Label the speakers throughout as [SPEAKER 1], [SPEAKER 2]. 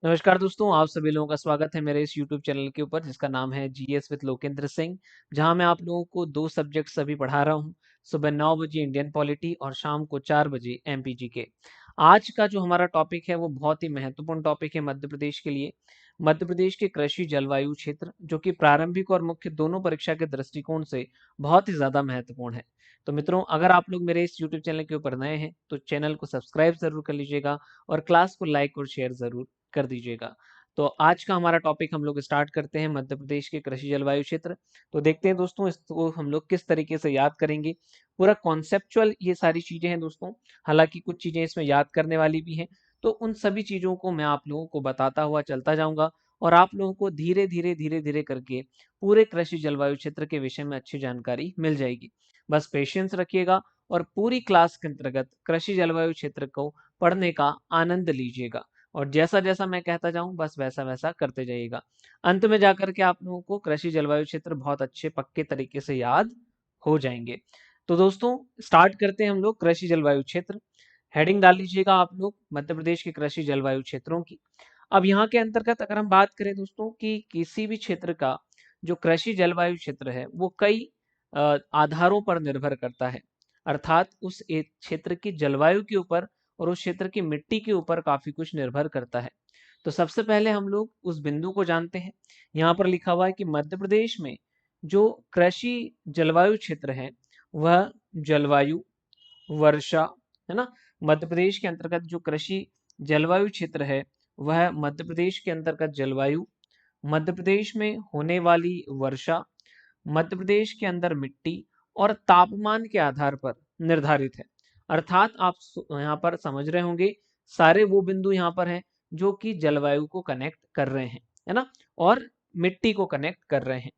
[SPEAKER 1] नमस्कार दोस्तों, आप सभी लोगों का स्वागत है मेरे इस YouTube चैनल के ऊपर जिसका नाम है जीएस विद लोकेंद्र सिंह। जहां मैं आप लोगों को 2 सब्जेक्ट्स अभी पढ़ा रहा हूं। सुबह 9 बजे इंडियन पॉलिटी और शाम को 4 बजे एमपीजी के। आज का जो हमारा टॉपिक है वो बहुत ही महत्वपूर्ण टॉपिक है मध्य प्रदेश के लिए। मध्य प्रदेश के कृषि जलवायु क्षेत्र जो कि प्रारंभिक और मुख्य दोनों परीक्षा के दृष्टिकोण से बहुत ही ज़्यादा महत्वपूर्ण है। तो मित्रों, अगर आप लोग मेरे इस YouTube चैनल के ऊपर नए हैं तो चैनल को सब्सक्राइब ज़रूर कर लीजिएगा और क्लास को लाइक और शेयर ज़रूर कर दीजिएगा। तो आज का हमारा टॉपिक हम लोग स्टार्ट करते हैं मध्य प्रदेश के कृषि जलवायु क्षेत्र। तो देखते हैं दोस्तों इसको हम लोग किस तरीके से याद करेंगे। पूरा कॉन्सेप्चुअल ये सारी चीजें हैं दोस्तों। हालांकि कुछ चीजें इसमें याद करने वाली भी हैं। तो उन सभी चीजों को मैं आप लोगों को बताता हुआ चलता जाऊंगा और आप लोगों को धीरे धीरे करके पूरे कृषि जलवायु क्षेत्र के विषय में अच्छी जानकारी मिल जाएगी। बस पेशेंस रखिएगा और पूरी क्लास के अंतर्गत कृषि जलवायु क्षेत्र को पढ़ने का आनंद लीजिएगा। और जैसा जैसा मैं कहता जाऊं बस वैसा वैसा करते जाइएगा। अंत में जाकर के आप लोगों को कृषि जलवायु क्षेत्र बहुत अच्छे पक्के तरीके से याद हो जाएंगे। तो दोस्तों स्टार्ट करते हैं हम लोग कृषि जलवायु क्षेत्र। हेडिंग डाल लीजिएगा आप लोग मध्य प्रदेश के कृषि जलवायु क्षेत्रों की। अब यहाँ के अंतर्गत अगर हम बात करें दोस्तों कि किसी भी क्षेत्र का जो कृषि जलवायु क्षेत्र है वो कई आधारों पर निर्भर करता है। अर्थात उस एक क्षेत्र की जलवायु के ऊपर और उस क्षेत्र की मिट्टी के ऊपर काफी कुछ निर्भर करता है। तो सबसे पहले हम लोग उस बिंदु को जानते हैं। यहाँ पर लिखा हुआ है कि मध्य प्रदेश में जो कृषि जलवायु क्षेत्र है वह जलवायु, वर्षा, है ना। मध्य प्रदेश के अंतर्गत जो कृषि जलवायु क्षेत्र है वह मध्य प्रदेश के अंतर्गत जलवायु, मध्य प्रदेश में होने वाली वर्षा, मध्य प्रदेश के अंदर मिट्टी और तापमान के आधार पर निर्धारित है। अर्थात आप यहाँ पर समझ रहे होंगे सारे वो बिंदु यहाँ पर हैं जो कि जलवायु को कनेक्ट कर रहे हैं, है ना, और मिट्टी को कनेक्ट कर रहे हैं।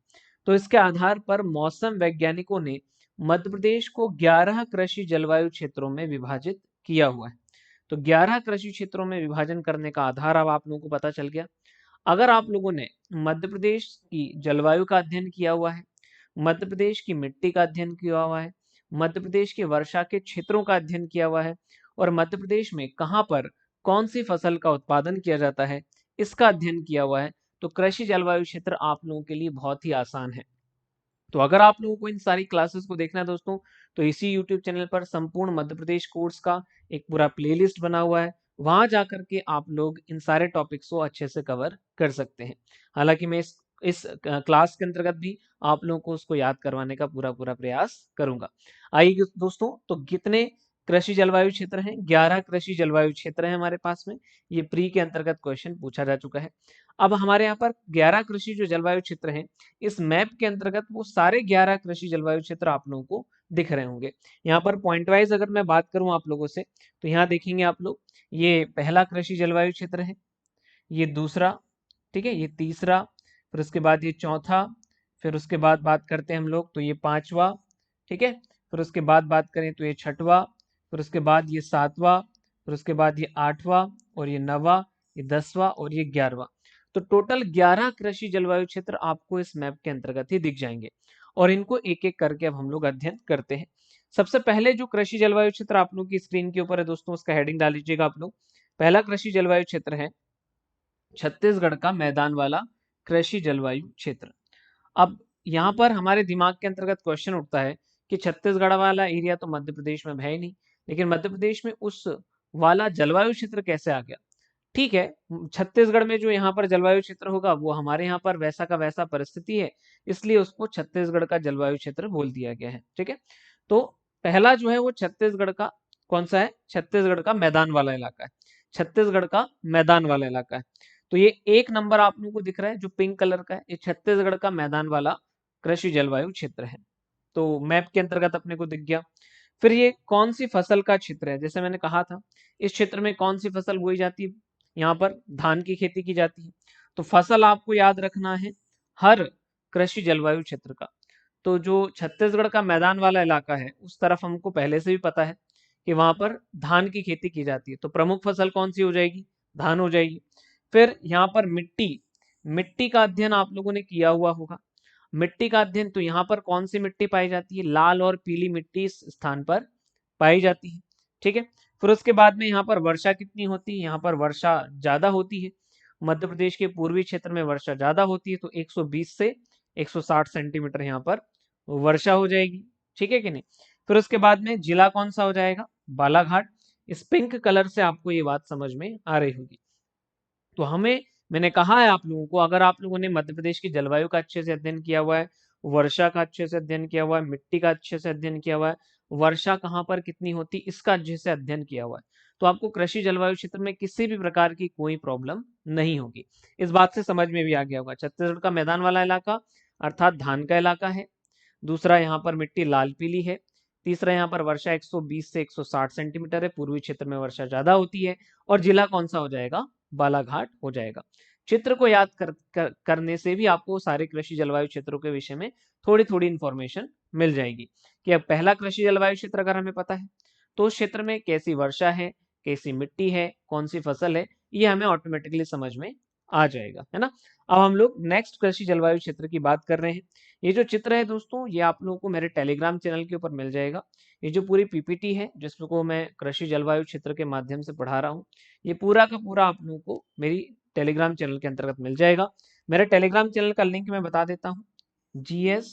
[SPEAKER 1] तो इसके आधार पर मौसम वैज्ञानिकों ने मध्य प्रदेश को 11 कृषि जलवायु क्षेत्रों में विभाजित किया हुआ है। तो 11 कृषि क्षेत्रों में विभाजन करने का आधार अब आप लोगों को पता चल गया। अगर आप लोगों ने मध्य प्रदेश की जलवायु का अध्ययन किया हुआ है, मध्य प्रदेश की मिट्टी का अध्ययन किया हुआ है, मध्य प्रदेश के वर्षा के क्षेत्रों का अध्ययन किया हुआ है और मध्य प्रदेश में कहाँ पर कौन सी फसल का उत्पादन किया जाता है इसका अध्ययन किया हुआ है, तो कृषि जलवायु क्षेत्र आप लोगों के लिए बहुत ही आसान है। तो अगर आप लोगों को इन सारी क्लासेस को देखना है दोस्तों तो इसी YouTube चैनल पर संपूर्ण मध्य प्रदेश कोर्स का एक पूरा प्लेलिस्ट बना हुआ है। वहां जाकर के आप लोग इन सारे टॉपिक्स को अच्छे से कवर कर सकते हैं। हालांकि मैं इस क्लास के अंतर्गत भी आप लोगों को उसको याद करवाने का पूरा पूरा प्रयास करूंगा। आइए दोस्तों, तो कितने कृषि जलवायु क्षेत्र हैं? 11 कृषि जलवायु क्षेत्र हैं हमारे पास में। ये प्री के अंतर्गत क्वेश्चन पूछा जा चुका है। अब हमारे यहाँ पर 11 कृषि जो जलवायु क्षेत्र हैं, इस मैप के अंतर्गत वो सारे 11 कृषि जलवायु क्षेत्र आप लोगों को दिख रहे होंगे। यहाँ पर पॉइंट वाइज अगर मैं बात करूं आप लोगों से तो यहाँ देखेंगे आप लोग, ये पहला कृषि जलवायु क्षेत्र है, ये दूसरा, ठीक है, ये तीसरा, फिर उसके बाद ये चौथा, फिर उसके बाद बात करते हैं हम लोग तो ये पांचवा, ठीक है, फिर उसके बाद बात करें तो ये छठवा, फिर उसके बाद ये सातवां, फिर उसके बाद ये आठवां और ये नवा, ये 10वां और ये 11वां। तो टोटल 11 कृषि जलवायु क्षेत्र आपको इस मैप के अंतर्गत ही दिख जाएंगे और इनको एक एक करके अब हम लोग अध्ययन करते हैं। सबसे पहले जो कृषि जलवायु क्षेत्र आप लोग की स्क्रीन के ऊपर है दोस्तों, उसका हेडिंग डाल लीजिएगा आप लोग। पहला कृषि जलवायु क्षेत्र है छत्तीसगढ़ का मैदान वाला कृषि जलवायु क्षेत्र। अब यहाँ पर हमारे दिमाग के अंतर्गत क्वेश्चन उठता है कि छत्तीसगढ़ वाला एरिया तो मध्य प्रदेश में है ही नहीं, लेकिन मध्य प्रदेश में उस वाला जलवायु क्षेत्र कैसे आ गया? ठीक है, छत्तीसगढ़ में जो यहाँ पर जलवायु क्षेत्र होगा वो हमारे यहाँ पर वैसा का वैसा परिस्थिति है, इसलिए उसको छत्तीसगढ़ का जलवायु क्षेत्र बोल दिया गया है। ठीक है, तो पहला जो है वो छत्तीसगढ़ का कौन सा है? छत्तीसगढ़ का मैदान वाला इलाका है। छत्तीसगढ़ का मैदान वाला इलाका है। तो ये एक नंबर आप लोगों को दिख रहा है जो पिंक कलर का है, ये छत्तीसगढ़ का मैदान वाला कृषि जलवायु क्षेत्र है। तो मैप के अंतर्गत अपने को दिख गया। फिर ये कौन सी फसल का क्षेत्र है? जैसे मैंने कहा था, इस क्षेत्र में कौन सी फसल बोई जाती है? यहाँ पर धान की खेती की जाती है। तो फसल आपको याद रखना है हर कृषि जलवायु क्षेत्र का। तो जो छत्तीसगढ़ का मैदान वाला इलाका है उस तरफ हमको पहले से भी पता है कि वहां पर धान की खेती की जाती है, तो प्रमुख फसल कौन सी हो जाएगी? धान हो जाएगी। फिर यहाँ पर मिट्टी, मिट्टी का अध्ययन आप लोगों ने किया हुआ होगा। मिट्टी का अध्ययन, तो यहाँ पर कौन सी मिट्टी पाई जाती है? लाल और पीली मिट्टी इस स्थान पर पाई जाती है। ठीक है, फिर उसके बाद में यहाँ पर वर्षा कितनी होती है? यहाँ पर वर्षा ज्यादा होती है। मध्य प्रदेश के पूर्वी क्षेत्र में वर्षा ज्यादा होती है, तो 120 से 160 सेंटीमीटर यहाँ पर वर्षा हो जाएगी। ठीक है कि नहीं? फिर उसके बाद में जिला कौन सा हो जाएगा? बालाघाट। इस पिंक कलर से आपको ये बात समझ में आ रही होगी। तो मैंने कहा है आप लोगों को, अगर आप लोगों ने मध्य प्रदेश की जलवायु का अच्छे से अध्ययन किया हुआ है, वर्षा का अच्छे से अध्ययन किया हुआ है, मिट्टी का अच्छे से अध्ययन किया हुआ है, वर्षा कहाँ पर कितनी होती इसका अच्छे से अध्ययन किया हुआ है, तो आपको कृषि जलवायु क्षेत्र में किसी भी प्रकार की कोई प्रॉब्लम नहीं होगी। इस बात से समझ में भी आ गया होगा। छत्तीसगढ़ का मैदान वाला इलाका अर्थात धान का इलाका है। दूसरा, यहाँ पर मिट्टी लाल पीली है। तीसरा, यहाँ पर वर्षा 120 से 160 सेंटीमीटर है, पूर्वी क्षेत्र में वर्षा ज्यादा होती है। और जिला कौन सा हो जाएगा? बालाघाट हो जाएगा। चित्र को याद करने से भी आपको सारे कृषि जलवायु क्षेत्रों के विषय में थोड़ी थोड़ी इंफॉर्मेशन मिल जाएगी कि अब पहला कृषि जलवायु क्षेत्र अगर हमें पता है तो उस क्षेत्र में कैसी वर्षा है, कैसी मिट्टी है, कौन सी फसल है, ये हमें ऑटोमेटिकली समझ में आ जाएगा, है ना। अब हम लोग नेक्स्ट कृषि जलवायु क्षेत्र की बात कर रहे हैं। ये जो चित्र है दोस्तों, ये आप लोगों को मेरे टेलीग्राम चैनल के ऊपर मिल जाएगा। ये जो पूरी पीपीटी है जिसको मैं कृषि जलवायु क्षेत्र के माध्यम से पढ़ा रहा हूँ, ये पूरा का पूरा आप लोगों को मेरी टेलीग्राम चैनल के अंतर्गत मिल जाएगा। मेरे टेलीग्राम चैनल का लिंक मैं बता देता हूँ, GS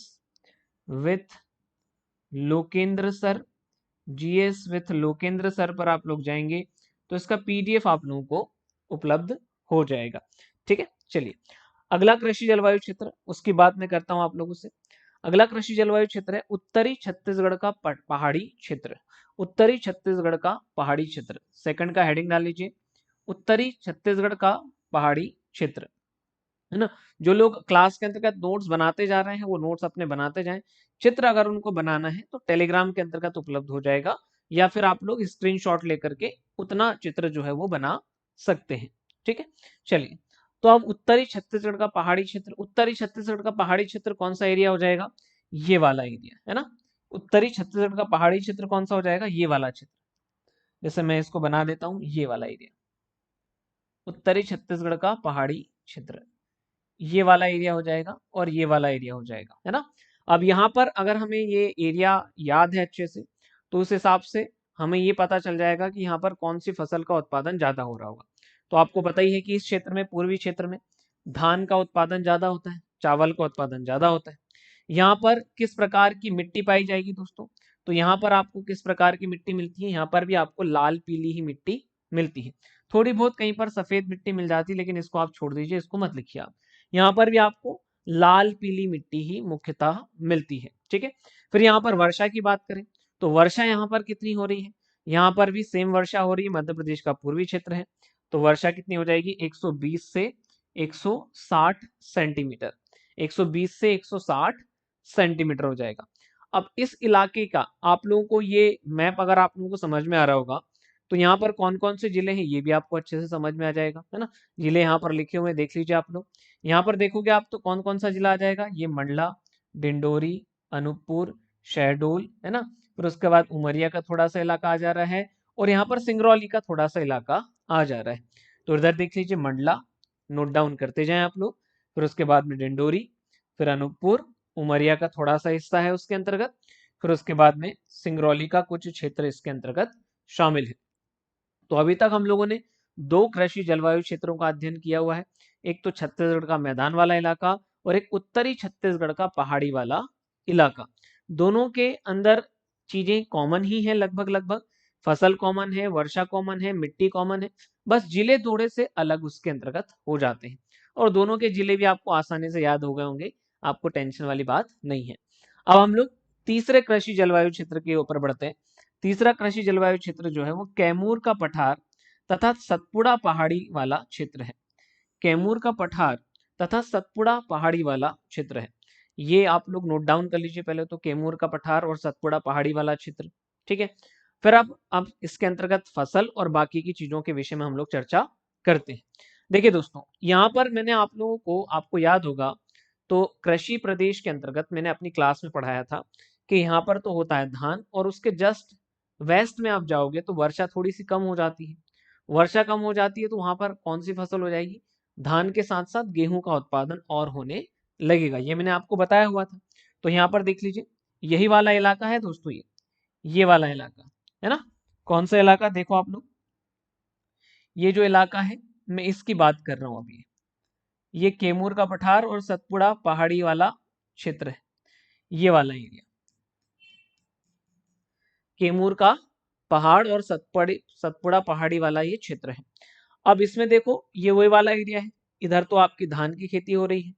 [SPEAKER 1] with Lokendra sir. GS with Lokendra sir पर आप लोग जाएंगे तो इसका पीडीएफ आप लोगों को उपलब्ध हो जाएगा। ठीक है, चलिए अगला कृषि जलवायु क्षेत्र, उसकी बात मैं करता हूं आप लोगों से। अगला कृषि जलवायु क्षेत्र है उत्तरी छत्तीसगढ़ का पहाड़ी क्षेत्र। उत्तरी छत्तीसगढ़ का पहाड़ी क्षेत्र, सेकंड का हेडिंग डाल लीजिए, उत्तरी छत्तीसगढ़ का पहाड़ी क्षेत्र, है ना। जो लोग क्लास के अंतर्गत नोट्स बनाते जा रहे हैं वो नोट्स अपने बनाते जाएं। चित्र अगर उनको बनाना है तो टेलीग्राम के अंतर्गत उपलब्ध हो जाएगा, या फिर आप लोग स्क्रीनशॉट लेकर के उतना चित्र जो है वो बना सकते हैं। ठीक है, चलिए तो अब उत्तरी छत्तीसगढ़ का पहाड़ी क्षेत्र, उत्तरी छत्तीसगढ़ का पहाड़ी क्षेत्र कौन सा एरिया हो जाएगा? ये वाला एरिया, है ना। उत्तरी छत्तीसगढ़ का पहाड़ी क्षेत्र कौन सा हो जाएगा? ये वाला क्षेत्र। जैसे मैं इसको बना देता हूँ, ये वाला एरिया उत्तरी छत्तीसगढ़ का पहाड़ी क्षेत्र, ये वाला एरिया हो जाएगा और ये वाला एरिया हो जाएगा, है ना। अब यहाँ पर अगर हमें ये एरिया याद है अच्छे से तो उस हिसाब से हमें ये पता चल जाएगा कि यहाँ पर कौन सी फसल का उत्पादन ज्यादा हो रहा होगा। तो आपको पता ही है कि इस क्षेत्र में, पूर्वी क्षेत्र में धान का उत्पादन ज्यादा होता है, चावल का उत्पादन ज्यादा होता है। यहाँ पर किस प्रकार की मिट्टी पाई जाएगी दोस्तों? तो यहाँ पर आपको किस प्रकार की मिट्टी मिलती है? यहाँ पर भी आपको लाल पीली ही मिट्टी मिलती है। थोड़ी बहुत कहीं पर सफेद मिट्टी मिल जाती है, लेकिन इसको आप छोड़ दीजिए, इसको मत लिखिए आप। यहाँ पर भी आपको लाल पीली मिट्टी ही मुख्यतः मिलती है। ठीक है, फिर यहाँ पर वर्षा की बात करें तो वर्षा यहाँ पर कितनी हो रही है? यहाँ पर भी सेम वर्षा हो रही है, मध्य प्रदेश का पूर्वी क्षेत्र है, तो वर्षा कितनी हो जाएगी? 120 से 160 सेंटीमीटर। 120 से 160 सेंटीमीटर हो जाएगा। अब इस इलाके का आप लोगों को ये मैप अगर आप लोगों को समझ में आ रहा होगा तो यहाँ पर कौन कौन से जिले हैं ये भी आपको अच्छे से समझ में आ जाएगा, है ना। जिले यहाँ पर लिखे हुए देख लीजिए आप लोग। यहाँ पर देखोगे आप तो कौन कौन सा जिला आ जाएगा? ये मंडला, डिंडोरी, अनूपपुर, शहडोल, है ना। फिर उसके बाद उमरिया का थोड़ा सा इलाका आ जा रहा है, और यहाँ पर सिंगरौली का थोड़ा सा इलाका आ जा रहा है। तो इधर देख लीजिए, मंडला नोट डाउन करते जाएं आप लोग, फिर उसके बाद में डिंडोरी, फिर अनूपपुर, उमरिया का थोड़ा सा हिस्सा है उसके अंतर्गत, फिर उसके बाद में सिंगरौली का कुछ क्षेत्र इसके अंतर्गत शामिल है। तो अभी तक हम लोगों ने दो कृषि जलवायु क्षेत्रों का अध्ययन किया हुआ है, एक तो छत्तीसगढ़ का मैदान वाला इलाका और एक उत्तरी छत्तीसगढ़ का पहाड़ी वाला इलाका। दोनों के अंदर चीजें कॉमन ही है, लगभग लगभग फसल कॉमन है, वर्षा कॉमन है, मिट्टी कॉमन है, बस जिले थोड़े से अलग उसके अंतर्गत हो जाते हैं। और दोनों के जिले भी आपको आसानी से याद हो गए होंगे, आपको टेंशन वाली बात नहीं है। अब हम लोग तीसरे कृषि जलवायु क्षेत्र के ऊपर बढ़ते हैं। तीसरा कृषि जलवायु क्षेत्र जो है वो कैमूर का पठार तथा सतपुड़ा पहाड़ी वाला क्षेत्र है। कैमूर का पठार तथा सतपुड़ा पहाड़ी वाला क्षेत्र है। ये आप लोग नोट डाउन कर लीजिए पहले तो, कैमूर का पठार और सतपुड़ा पहाड़ी वाला क्षेत्र। ठीक है, फिर अब इसके अंतर्गत फसल और बाकी की चीजों के विषय में हम लोग चर्चा करते हैं। देखिए दोस्तों, यहाँ पर मैंने आप लोगों को, आपको याद होगा तो कृषि प्रदेश के अंतर्गत मैंने अपनी क्लास में पढ़ाया था कि यहाँ पर तो होता है धान, और उसके जस्ट वेस्ट में आप जाओगे तो वर्षा थोड़ी सी कम हो जाती है। वर्षा कम हो जाती है तो वहां पर कौन सी फसल हो जाएगी? धान के साथ साथ गेहूं का उत्पादन और होने लगेगा, ये मैंने आपको बताया हुआ था। तो यहाँ पर देख लीजिए, यही वाला इलाका है दोस्तों, ये वाला इलाका, है ना। कौन सा इलाका? देखो आप लोग, ये जो इलाका है मैं इसकी बात कर रहा हूं अभी। ये कैमूर का पठार और सतपुड़ा पहाड़ी वाला क्षेत्र है, ये वाला एरिया कैमूर का पहाड़ और सतपुड़ा पहाड़ी वाला ये क्षेत्र है। अब इसमें देखो ये वही वाला एरिया है, इधर तो आपकी धान की खेती हो रही है,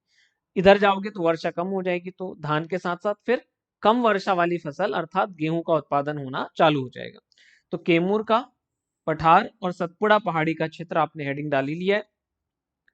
[SPEAKER 1] इधर जाओगे तो वर्षा कम हो जाएगी, तो धान के साथ साथ फिर कम वर्षा वाली फसल अर्थात गेहूं का उत्पादन होना चालू हो जाएगा। तो कैमूर का पठार और सतपुड़ा पहाड़ी का क्षेत्र आपने हेडिंग डाली लिया है।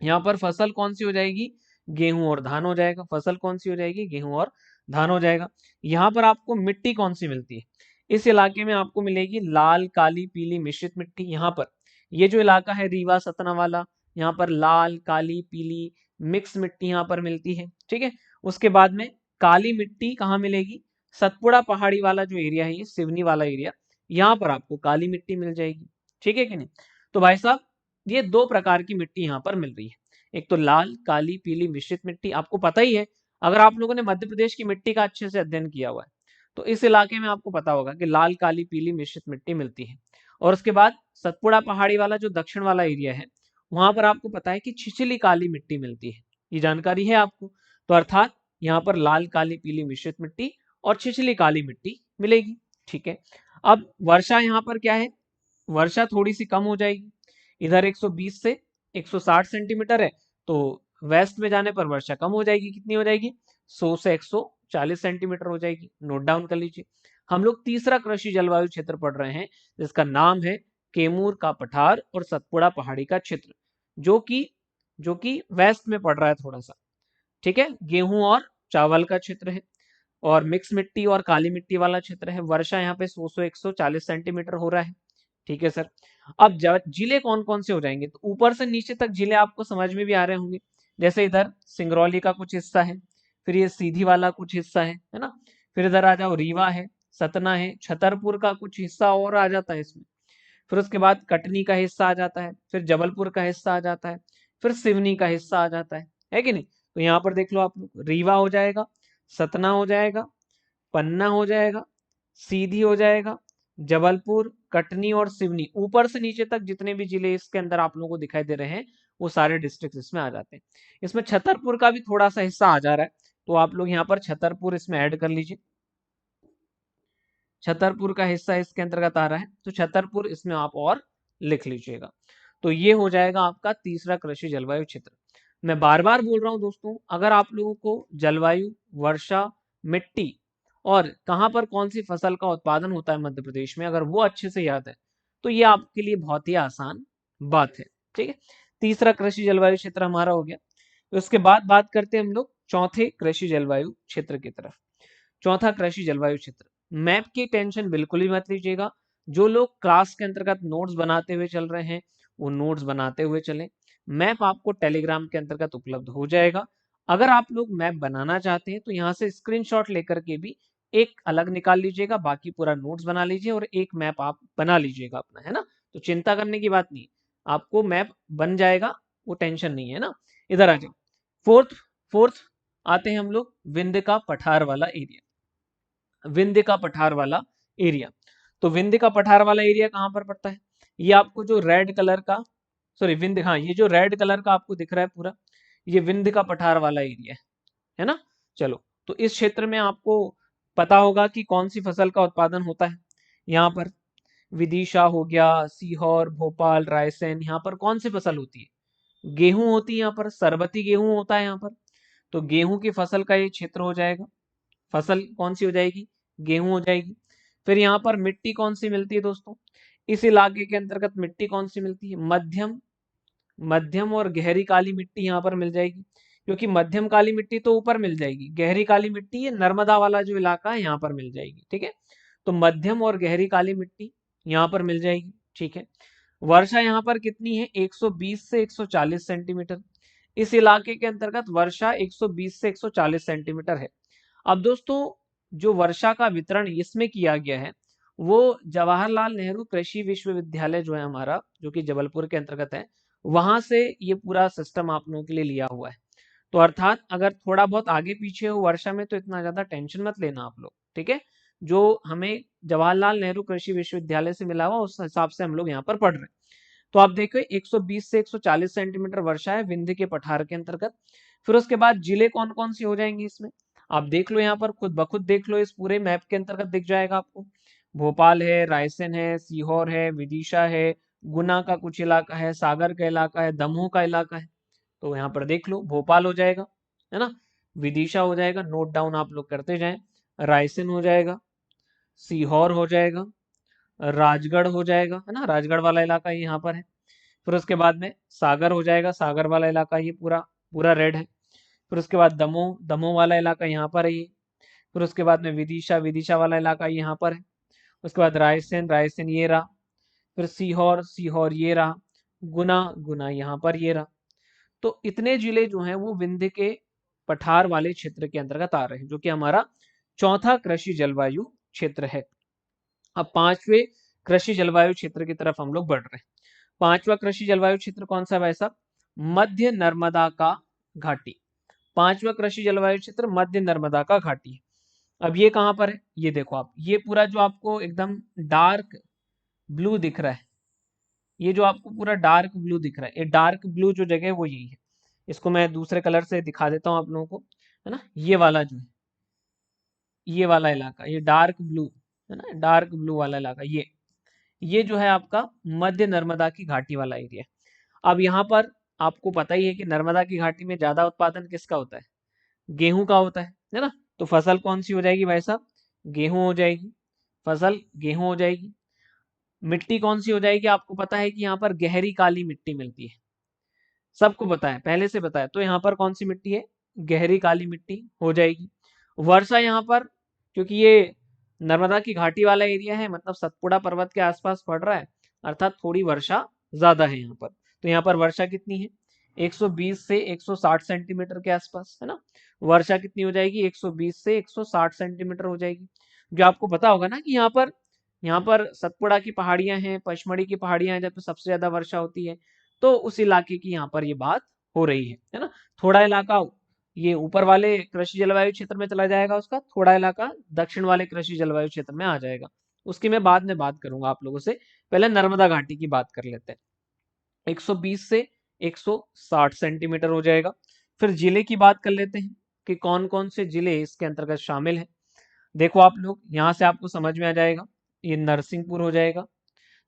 [SPEAKER 1] यहाँ पर फसल कौन सी हो जाएगी, गेहूं और धान हो जाएगा। फसल कौन सी हो जाएगी, गेहूं और धान हो जाएगा। यहाँ पर आपको मिट्टी कौन सी मिलती है, इस इलाके में आपको मिलेगी लाल काली पीली मिश्रित मिट्टी। यहाँ पर ये जो इलाका है रीवा सतना वाला, यहाँ पर लाल काली पीली मिक्स मिट्टी यहाँ पर मिलती है, ठीक है। उसके बाद में काली मिट्टी कहाँ मिलेगी, सतपुड़ा पहाड़ी वाला जो एरिया है, ये सिवनी वाला एरिया, यहाँ पर आपको काली मिट्टी मिल जाएगी, ठीक है कि नहीं। तो भाई साहब ये दो प्रकार की मिट्टी यहाँ पर मिल रही है, एक तो लाल काली पीली मिश्रित मिट्टी। आपको पता ही है, अगर आप लोगों ने मध्य प्रदेश की मिट्टी का अच्छे से अध्ययन किया हुआ है तो इस इलाके में आपको पता होगा कि लाल काली पीली मिश्रित मिट्टी मिलती है। और उसके बाद सतपुड़ा पहाड़ी वाला जो दक्षिण वाला एरिया है, वहां पर आपको पता है कि छिछली काली मिट्टी मिलती है, ये जानकारी है आपको। तो अर्थात यहाँ पर लाल काली पीली मिश्रित मिट्टी और छिछली काली मिट्टी मिलेगी, ठीक है। अब वर्षा यहाँ पर क्या है, वर्षा थोड़ी सी कम हो जाएगी, इधर 120 से 160 सेंटीमीटर है, तो वेस्ट में जाने पर वर्षा कम हो जाएगी, कितनी हो जाएगी, 100 से 140 सेंटीमीटर हो जाएगी। नोट डाउन कर लीजिए। हम लोग तीसरा कृषि जलवायु क्षेत्र पढ़ रहे हैं जिसका नाम है कैमूर का पठार और सतपुड़ा पहाड़ी का क्षेत्र, जो कि वेस्ट में पड़ रहा है थोड़ा सा, ठीक है। गेहूं और चावल का क्षेत्र है और मिक्स मिट्टी और काली मिट्टी वाला क्षेत्र है। वर्षा यहाँ पे 100 से 140 सेंटीमीटर हो रहा है, ठीक है सर। अब जिले कौन कौन से हो जाएंगे, तो ऊपर से नीचे तक जिले आपको समझ में भी आ रहे होंगे। जैसे इधर सिंगरौली का कुछ हिस्सा है, फिर ये सीधी वाला कुछ हिस्सा है ना। फिर इधर आ जाओ, रीवा है, सतना है, छतरपुर का कुछ हिस्सा और आ जाता है इसमें। फिर उसके बाद कटनी का हिस्सा आ जाता है, फिर जबलपुर का हिस्सा आ जाता है, फिर सिवनी का हिस्सा आ जाता है कि नहीं। तो यहाँ पर देख लो आप लोग, रीवा हो जाएगा, सतना हो जाएगा, पन्ना हो जाएगा, सीधी हो जाएगा, जबलपुर, कटनी और सिवनी, ऊपर से नीचे तक जितने भी जिले इसके अंदर आप लोगों को दिखाई दे रहे हैं वो सारे डिस्ट्रिक्ट इसमें आ जाते हैं। इसमें छतरपुर का भी थोड़ा सा हिस्सा आ जा रहा है, तो आप लोग यहाँ पर छतरपुर इसमें ऐड कर लीजिए। छतरपुर का हिस्सा इसके अंतर्गत आ रहा है, तो छतरपुर इसमें आप और लिख लीजिएगा। तो ये हो जाएगा आपका तीसरा कृषि जलवायु क्षेत्र। मैं बार बार बोल रहा हूँ दोस्तों, अगर आप लोगों को जलवायु, वर्षा, मिट्टी और कहाँ पर कौन सी फसल का उत्पादन होता है मध्य प्रदेश में, अगर वो अच्छे से याद है तो ये आपके लिए बहुत ही आसान बात है, ठीक है। तीसरा कृषि जलवायु क्षेत्र हमारा हो गया। तो उसके बाद बात करते हैं हम लोग चौथे कृषि जलवायु क्षेत्र की तरफ। चौथा कृषि जलवायु क्षेत्र, मैप की टेंशन बिल्कुल भी मत लीजिएगा। जो लोग क्लास के अंतर्गत नोट्स बनाते हुए चल रहे हैं वो नोट्स बनाते हुए चलें। मैप आपको टेलीग्राम के अंतर्गत उपलब्ध हो जाएगा। अगर आप लोग मैप बनाना चाहते हैं तो यहाँ से स्क्रीनशॉट लेकर के भी एक अलग निकाल लीजिएगा, बाकी पूरा नोट्स बना लीजिए और एक मैप आप बना लीजिएगा अपना, है ना। तो चिंता करने की बात नहीं, आपको मैप बन जाएगा, वो टेंशन नहीं है ना। इधर आ जाओ, फोर्थ फोर्थ आते हैं हम लोग विंध्य का पठार वाला एरिया। विंध्य का पठार वाला एरिया, तो विंध्य का पठार वाला एरिया कहाँ पर पड़ता है, ये आपको जो रेड कलर का, सॉरी विंध्य, हाँ ये जो रेड कलर का आपको दिख रहा है पूरा, ये विंध्य का पठार वाला एरिया है ना। चलो, तो इस क्षेत्र में आपको पता होगा कि कौन सी फसल का उत्पादन होता है। यहाँ पर विदिशा हो गया, सीहोर, भोपाल, रायसेन, यहाँ पर कौन सी फसल होती है, गेहूं होती है। यहाँ पर सरबती गेहूं होता है यहाँ पर, तो गेहूं की फसल का ये क्षेत्र हो जाएगा। फसल कौन सी हो जाएगी, गेहूं हो जाएगी। फिर यहाँ पर मिट्टी कौन सी मिलती है दोस्तों, इस इलाके के अंतर्गत मिट्टी कौन सी मिलती है, मध्यम मध्यम और गहरी काली मिट्टी यहाँ पर मिल जाएगी। क्योंकि मध्यम काली मिट्टी तो ऊपर मिल जाएगी, गहरी काली मिट्टी ये नर्मदा वाला जो इलाका है यहाँ पर मिल जाएगी, ठीक है। तो मध्यम और गहरी काली मिट्टी यहाँ पर मिल जाएगी, ठीक है। वर्षा यहाँ पर कितनी है, 120 से 140 सेंटीमीटर। इस इलाके के अंतर्गत वर्षा 120 से 140 सेंटीमीटर है। अब दोस्तों जो वर्षा का वितरण इसमें किया गया है वो जवाहरलाल नेहरू कृषि विश्वविद्यालय जो है हमारा, जो कि जबलपुर के अंतर्गत है, वहां से ये पूरा सिस्टम आप लोगों के लिए लिया हुआ है। तो अर्थात अगर थोड़ा बहुत आगे पीछे हो वर्षा में तो इतना ज्यादा टेंशन मत लेना आप लोग, ठीक है। जो हमें जवाहरलाल नेहरू कृषि विश्वविद्यालय से मिला हुआ उस हिसाब से हम लोग यहाँ पर पढ़ रहे हैं। तो आप देखो 120 से 140 सेंटीमीटर वर्षा है विंध्य के पठार के अंतर्गत। फिर उसके बाद जिले कौन कौन सी हो जाएंगी इसमें, आप देख लो यहाँ पर खुद ब खुद देख लो, इस पूरे मैप के अंतर्गत दिख जाएगा आपको। भोपाल है, रायसेन है, सीहोर है, विदिशा है, गुना का कुछ इलाका है, सागर का इलाका है, दमोह का इलाका है। तो यहाँ पर देख लो भोपाल हो जाएगा, है ना, विदिशा हो जाएगा, नोट डाउन आप लोग करते जाएं, रायसेन हो जाएगा, सीहोर हो जाएगा, राजगढ़ हो जाएगा, है ना, राजगढ़ वाला इलाका ये यहाँ पर है। फिर उसके बाद में सागर हो जाएगा, सागर वाला इलाका ये पूरा पूरा रेड है। फिर उसके बाद दमोह, दमोह वाला इलाका यहाँ पर है ये। फिर उसके बाद में विदिशा, विदिशा वाला इलाका यहाँ पर है। उसके बाद रायसेन, रायसेन ये रहा। फिर सीहोर, सीहोर ये रहा। गुना, गुना यहाँ पर ये रहा। तो इतने जिले जो हैं वो विंध्य के पठार वाले क्षेत्र के अंतर्गत आ रहे हैं, जो कि हमारा चौथा कृषि जलवायु क्षेत्र है। अब पांचवें कृषि जलवायु क्षेत्र की तरफ हम लोग बढ़ रहे हैं। पांचवा कृषि जलवायु क्षेत्र कौन सा है भाई साहब, मध्य नर्मदा का घाटी। पांचवा कृषि जलवायु क्षेत्र मध्य नर्मदा का घाटी है। अब ये कहां पर है, ये देखो आप, ये पूरा जो आपको एकदम डार्क ब्लू दिख रहा है, ये जो आपको पूरा डार्क ब्लू दिख रहा है, ये डार्क ब्लू जो जगह है वो यही है। इसको मैं दूसरे कलर से दिखा देता हूँ आप लोगों को, है ना, ये वाला जो है, ये वाला इलाका, ये डार्क ब्लू, है ना, डार्क ब्लू वाला इलाका, ये जो है आपका मध्य नर्मदा की घाटी वाला एरिया। अब यहाँ पर आपको पता ही है कि नर्मदा की घाटी में ज्यादा उत्पादन किसका होता है, गेहूं का होता है ना। तो फसल कौन सी हो जाएगी भाई साहब, गेहूं हो जाएगी, फसल गेहूं हो जाएगी। मिट्टी कौन सी हो जाएगी, आपको पता है कि यहाँ पर गहरी काली मिट्टी मिलती है, सबको पता है, पहले से बताया। तो यहाँ पर कौन सी मिट्टी है, गहरी काली मिट्टी हो जाएगी। वर्षा यहाँ पर, क्योंकि ये नर्मदा की घाटी वाला एरिया है, मतलब सतपुड़ा पर्वत के आसपास पड़ रहा है, अर्थात थोड़ी वर्षा ज्यादा है यहाँ पर। तो यहाँ पर वर्षा कितनी है, 120 से 160 सेंटीमीटर के आसपास, है ना। वर्षा कितनी हो जाएगी, 120 से 160 सेंटीमीटर हो जाएगी। जो आपको पता होगा ना कि यहाँ पर सतपुड़ा की पहाड़ियां हैं, पचमढ़ी की पहाड़ियां हैं, जब सबसे ज्यादा वर्षा होती है। तो उस इलाके की यहाँ पर ये बात हो रही है ना। थोड़ा इलाका ये ऊपर वाले कृषि जलवायु क्षेत्र में चला जाएगा, उसका थोड़ा इलाका दक्षिण वाले कृषि जलवायु क्षेत्र में आ जाएगा। उसकी मैं बाद में बात करूंगा आप लोगों से, पहले नर्मदा घाटी की बात कर लेते हैं। 120 से 160 सेंटीमीटर हो जाएगा। फिर जिले की बात कर लेते हैं कि कौन कौन से जिले इसके अंतर्गत शामिल हैं। देखो आप लोग, यहाँ से आपको समझ में आ जाएगा, ये नरसिंहपुर हो जाएगा।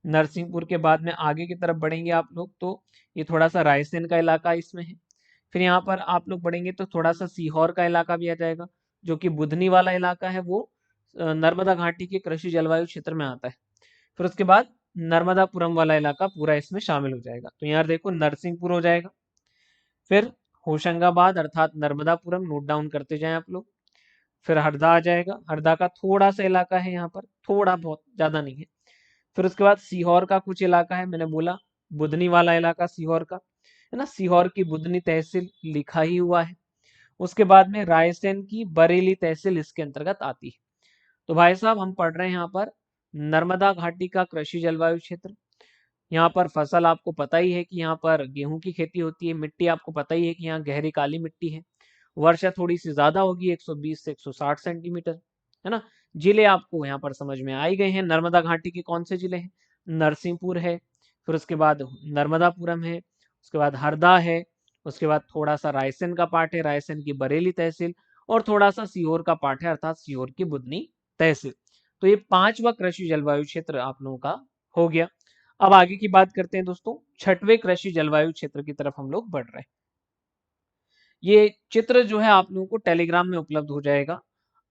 [SPEAKER 1] नरसिंहपुर के बाद में आगे की तरफ बढ़ेंगे आप लोग तो ये थोड़ा सा रायसेन का इलाका इसमें है। फिर यहाँ पर आप लोग बढ़ेंगे तो थोड़ा सा सीहोर का इलाका भी आ जाएगा, जो कि बुधनी वाला इलाका है, वो नर्मदा घाटी के कृषि जलवायु क्षेत्र में आता है। फिर उसके बाद नर्मदापुरम वाला इलाका पूरा इसमें शामिल हो जाएगा। तो यहाँ देखो नरसिंहपुर हो जाएगा। फिर होशंगाबाद अर्थात नर्मदापुरम, नोट डाउन करते जाएं आप लोग। फिर हरदा आ जाएगा, हरदा का थोड़ा सा इलाका है यहाँ पर, थोड़ा बहुत, ज्यादा नहीं है। फिर उसके बाद सीहोर का कुछ इलाका है, मैंने बोला बुधनी वाला इलाका सीहोर का, है ना, सीहोर की बुधनी तहसील लिखा ही हुआ है। उसके बाद में रायसेन की बरेली तहसील इसके अंतर्गत आती है। तो भाई साहब हम पढ़ रहे हैं यहाँ पर नर्मदा घाटी का कृषि जलवायु क्षेत्र। यहाँ पर फसल आपको पता ही है कि यहाँ पर गेहूं की खेती होती है। मिट्टी आपको पता ही है कि यहाँ गहरी काली मिट्टी है। वर्षा थोड़ी सी ज्यादा होगी, 120 से 160 सेंटीमीटर, है ना। जिले आपको यहाँ पर समझ में आ ही गए हैं। नर्मदा घाटी के कौन से जिले हैं, नरसिंहपुर है, फिर उसके बाद नर्मदापुरम है, उसके बाद हरदा है, उसके बाद थोड़ा सा रायसेन का पार्ट है, रायसेन की बरेली तहसील, और थोड़ा सा सीहोर का पार्ट है, अर्थात सीहोर की बुधनी तहसील। तो ये पांचवा कृषि जलवायु क्षेत्र आप लोगों का हो गया। अब आगे की बात करते हैं दोस्तों, छठवें कृषि जलवायु क्षेत्र की तरफ हम लोग बढ़ रहे हैं। ये चित्र जो है आप लोगों को टेलीग्राम में उपलब्ध हो जाएगा।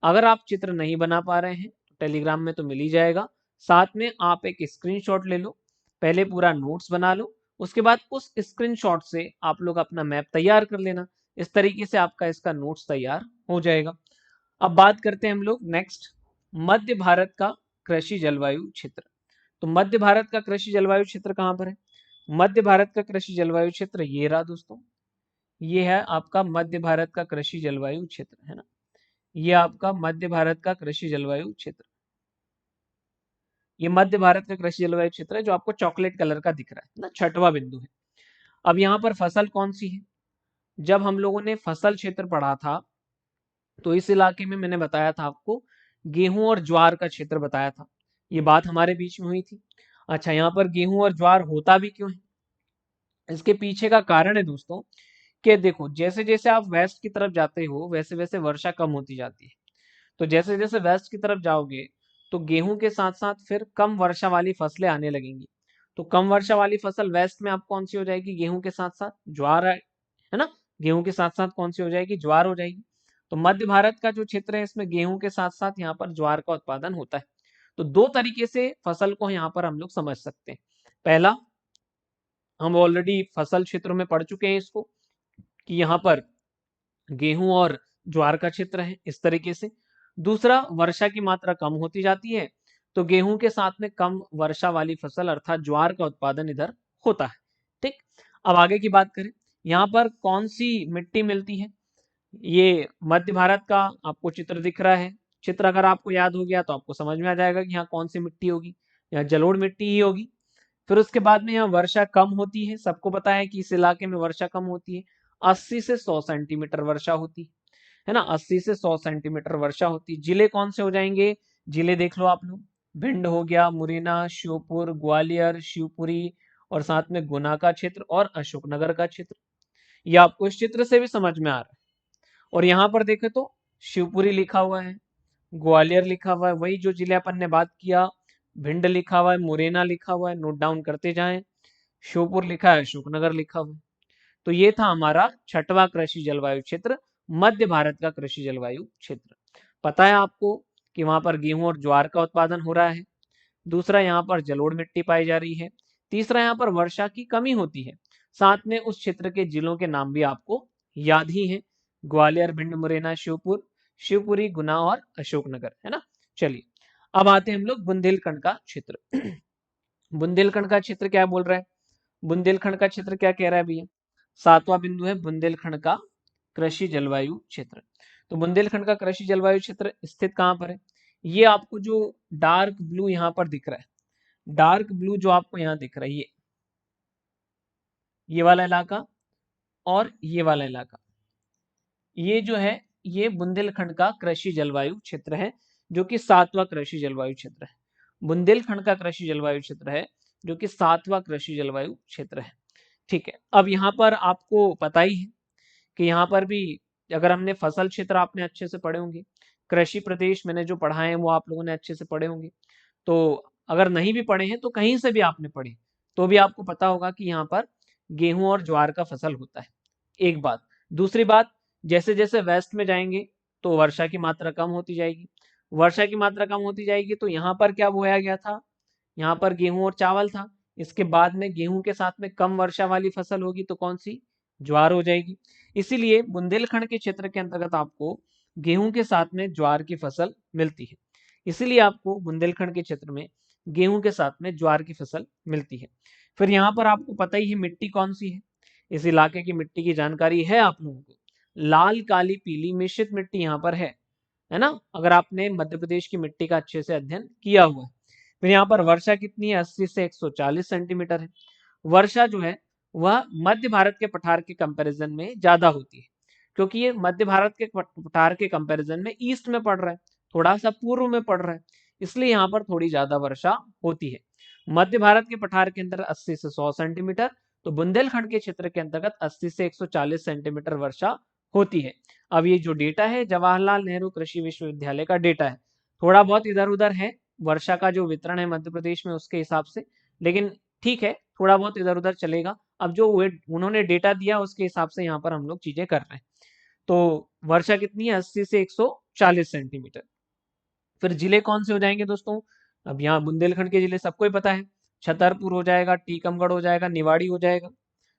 [SPEAKER 1] अगर आप चित्र नहीं बना पा रहे हैं तो टेलीग्राम में तो मिल ही जाएगा। साथ में आप एक स्क्रीनशॉट ले लो, पहले पूरा नोट्स बना लो, उसके बाद उस स्क्रीनशॉट से आप लोग अपना मैप तैयार कर लेना। इस तरीके से आपका इसका नोट्स तैयार हो जाएगा। अब बात करते हैं हम लोग नेक्स्ट, मध्य भारत का कृषि जलवायु क्षेत्र। तो मध्य भारत का कृषि जलवायु क्षेत्र कहाँ पर है, मध्य भारत का कृषि जलवायु क्षेत्र ये रहा दोस्तों, ये है आपका मध्य भारत का कृषि जलवायु क्षेत्र, है ना। ये आपका मध्य भारत का कृषि जलवायु क्षेत्र, ये मध्य भारत का कृषि जलवायु क्षेत्र है, जो आपको चॉकलेट कलर का दिख रहा है ना, छठवां बिंदु है। अब यहाँ पर फसल कौन सी है, जब हम लोगों ने फसल क्षेत्र पढ़ा था तो इस इलाके में मैंने बताया था आपको, गेहूं और ज्वार का क्षेत्र बताया था। ये बात हमारे बीच में हुई थी। अच्छा, यहाँ पर गेहूं और ज्वार होता भी क्यों है, इसके पीछे का कारण है दोस्तों कि देखो, जैसे जैसे आप वेस्ट की तरफ जाते हो वैसे वैसे वर्षा कम होती जाती है। तो जैसे जैसे वेस्ट की तरफ जाओगे तो गेहूं के साथ साथ फिर कम वर्षा वाली फसलें आने लगेंगी। तो कम वर्षा वाली फसल वेस्ट में आप कौन सी हो जाएगी? गेहूं के साथ साथ ज्वार है ना? गेहूं के साथ साथ कौन सी हो जाएगी? ज्वार हो जाएगी। तो मध्य भारत का जो क्षेत्र है इसमें गेहूं के साथ साथ यहाँ पर ज्वार का उत्पादन होता है। तो दो तरीके से फसल को यहाँ पर हम लोग समझ सकते हैं। पहला, हम ऑलरेडी फसल क्षेत्रों में पढ़ चुके हैं इसको, कि यहाँ पर गेहूं और ज्वार का क्षेत्र है इस तरीके से। दूसरा, वर्षा की मात्रा कम होती जाती है तो गेहूं के साथ में कम वर्षा वाली फसल अर्थात ज्वार का उत्पादन इधर होता है। ठीक। अब आगे की बात करें, यहाँ पर कौन सी मिट्टी मिलती है? ये मध्य भारत का आपको चित्र दिख रहा है। चित्र अगर आपको याद हो गया तो आपको समझ में आ जाएगा कि यहाँ कौन सी मिट्टी होगी। यहाँ जलोढ़ मिट्टी ही होगी। फिर उसके बाद में यहाँ वर्षा कम होती है। सबको पता है कि इस इलाके में वर्षा कम होती है। 80 से 100 सेंटीमीटर वर्षा होती है ना? 80 से 100 सेंटीमीटर वर्षा होती है। जिले कौन से हो जाएंगे? जिले देख लो आप लोग। भिंड हो गया, मुरैना, श्योपुर, ग्वालियर, शिवपुरी और साथ में गुना का क्षेत्र और अशोकनगर का क्षेत्र। ये आपको इस चित्र से भी समझ में आ रहा है। और यहाँ पर देखे तो शिवपुरी लिखा हुआ है, ग्वालियर लिखा हुआ है, वही जो जिले अपन ने बात किया। भिंड लिखा हुआ है, मुरैना लिखा हुआ है, नोट डाउन करते जाएं। श्योपुर लिखा है, अशोकनगर लिखा हुआ है। तो ये था हमारा छठवां कृषि जलवायु क्षेत्र, मध्य भारत का कृषि जलवायु क्षेत्र। पता है आपको कि वहां पर गेहूं और ज्वार का उत्पादन हो रहा है। दूसरा, यहाँ पर जलोढ़ मिट्टी पाई जा रही है। तीसरा, यहाँ पर वर्षा की कमी होती है। साथ में उस क्षेत्र के जिलों के नाम भी आपको याद ही हैं, ग्वालियर, भिंड, मुरैना, शिवपुर, शिवपुरी, गुना और अशोकनगर, है ना? चलिए, अब आते हैं हम लोग बुंदेलखंड का क्षेत्र। बुंदेलखंड का क्षेत्र क्या बोल रहा है? बुंदेलखंड का क्षेत्र क्या कह रहा है भैया? सातवां बिंदु है बुंदेलखंड का कृषि जलवायु क्षेत्र। तो बुंदेलखंड का कृषि जलवायु क्षेत्र स्थित कहाँ पर है? ये आपको जो डार्क ब्लू यहाँ पर दिख रहा है, डार्क ब्लू जो आपको यहाँ दिख रहा है, ये वाला इलाका और ये वाला इलाका, ये जो है ये बुंदेलखंड का कृषि जलवायु क्षेत्र है, जो कि सातवां कृषि जलवायु क्षेत्र है। बुंदेलखंड का कृषि जलवायु क्षेत्र है जो कि सातवां कृषि जलवायु क्षेत्र है। ठीक है। अब यहाँ पर आपको पता ही है कि यहाँ पर भी अगर हमने फसल क्षेत्र आपने अच्छे से पढ़े होंगे, कृषि प्रदेश मैंने जो पढ़ाए हैं वो आप लोगों ने अच्छे से पढ़े होंगे। तो अगर नहीं भी पढ़े हैं तो कहीं से भी आपने पढ़े तो भी आपको पता होगा कि यहाँ पर गेहूं और ज्वार का फसल होता है। एक बात। दूसरी बात, जैसे जैसे वेस्ट में जाएंगे तो वर्षा की मात्रा कम होती जाएगी। वर्षा की मात्रा कम होती जाएगी तो यहाँ पर क्या बोया गया था? यहाँ पर गेहूं और चावल था। इसके बाद में गेहूं के साथ में कम वर्षा वाली फसल होगी तो कौन सी? ज्वार हो जाएगी। इसीलिए बुंदेलखंड के क्षेत्र के अंतर्गत आपको गेहूं के साथ में ज्वार की फसल मिलती है। इसीलिए आपको बुंदेलखंड के क्षेत्र में गेहूं के साथ में ज्वार की फसल मिलती है। फिर यहाँ पर आपको पता ही है मिट्टी कौन सी है। इस इलाके की मिट्टी की जानकारी है आप लोगों को। लाल, काली, पीली मिश्रित मिट्टी यहाँ पर है ना? अगर आपने मध्य प्रदेश की मिट्टी का अच्छे से अध्ययन किया हुआ है। फिर यहाँ पर वर्षा कितनी है? 80 से 140 सेंटीमीटर है। वर्षा जो है वह मध्य भारत के पठार के कंपैरिजन में ज्यादा होती है, क्योंकि ये मध्य भारत के पठार के कंपैरिजन में ईस्ट में पड़ रहा है, थोड़ा सा पूर्व में पड़ रहा है, इसलिए यहाँ पर थोड़ी ज्यादा वर्षा होती है। मध्य भारत के पठार के अंदर 80 से 100 सेंटीमीटर, तो बुंदेलखंड के क्षेत्र के अंतर्गत 80 से 140 सेंटीमीटर वर्षा होती है। अब ये जो डेटा है जवाहरलाल नेहरू कृषि विश्वविद्यालय का डेटा है, थोड़ा बहुत इधर उधर है वर्षा का जो वितरण है मध्य प्रदेश में उसके हिसाब से, लेकिन ठीक है, थोड़ा बहुत इधर उधर चलेगा। अब जो उन्होंने डेटा दिया उसके हिसाब से यहाँ पर हम लोग चीजें कर रहे हैं। तो वर्षा कितनी है? 80 से 140 सेंटीमीटर। फिर जिले कौन से हो जाएंगे दोस्तों? अब यहाँ बुंदेलखंड के जिले सबको ही पता है। छतरपुर हो जाएगा, टीकमगढ़ हो जाएगा, निवाड़ी हो जाएगा।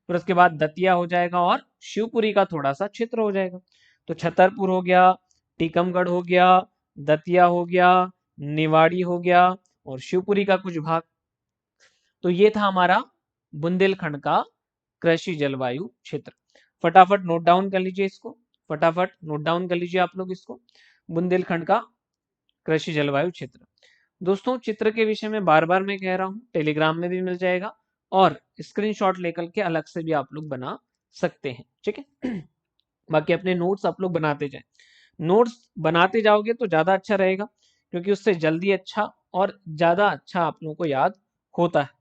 [SPEAKER 1] फिर उसके बाद दतिया हो जाएगा और शिवपुरी का थोड़ा सा क्षेत्र हो जाएगा। तो छतरपुर हो गया, टीकमगढ़ हो गया, दतिया हो गया, निवाड़ी हो गया और शिवपुरी का कुछ भाग। तो ये था हमारा बुंदेलखंड का कृषि जलवायु क्षेत्र। फटाफट नोट डाउन कर लीजिए इसको, फटाफट नोट डाउन कर लीजिए आप लोग इसको, बुंदेलखंड का कृषि जलवायु क्षेत्र। दोस्तों, चित्र के विषय में बार बार मैं कह रहा हूँ, टेलीग्राम में भी मिल जाएगा और स्क्रीनशॉट लेकर के अलग से भी आप लोग बना सकते हैं। ठीक है। बाकी अपने नोट्स आप लोग बनाते जाएं। नोट्स बनाते जाओगे तो ज्यादा अच्छा रहेगा, क्योंकि उससे जल्दी अच्छा और ज्यादा अच्छा आप लोगों को याद होता है।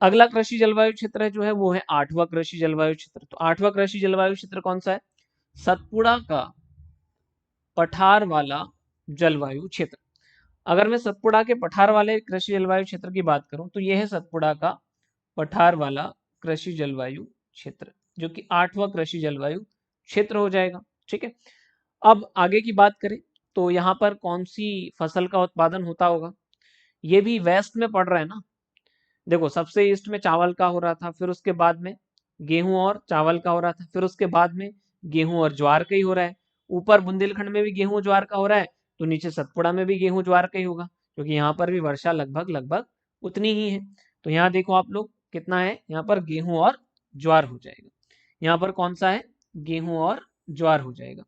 [SPEAKER 1] अगला कृषि जलवायु क्षेत्र जो है वो है 8वां कृषि जलवायु क्षेत्र। तो 8वां कृषि जलवायु क्षेत्र कौन सा है? सतपुड़ा का पठार वाला जलवायु क्षेत्र। अगर मैं सतपुड़ा के पठार वाले कृषि जलवायु क्षेत्र की बात करूं तो यह है सतपुड़ा का पठार वाला कृषि जलवायु क्षेत्र, जो कि 8वां कृषि जलवायु क्षेत्र हो जाएगा। ठीक है, अब आगे की बात करें तो यहाँ पर कौन सी फसल का उत्पादन होता होगा? ये भी वेस्ट में पड़ रहा है ना। देखो, सबसे ईस्ट में चावल का हो रहा था, फिर उसके बाद में गेहूं और चावल का हो रहा था, फिर उसके बाद में गेहूं और ज्वार का ही हो रहा है। ऊपर बुंदेलखंड में भी गेहूं ज्वार का हो रहा है, तो नीचे सतपुड़ा में भी गेहूं ज्वार का ही होगा, क्योंकि यहाँ पर भी वर्षा लगभग लगभग उतनी ही है। तो यहाँ देखो आप लोग कितना है, यहाँ पर गेहूं और ज्वार हो जाएगा। यहाँ पर कौन सा है? गेहूं और ज्वार हो जाएगा।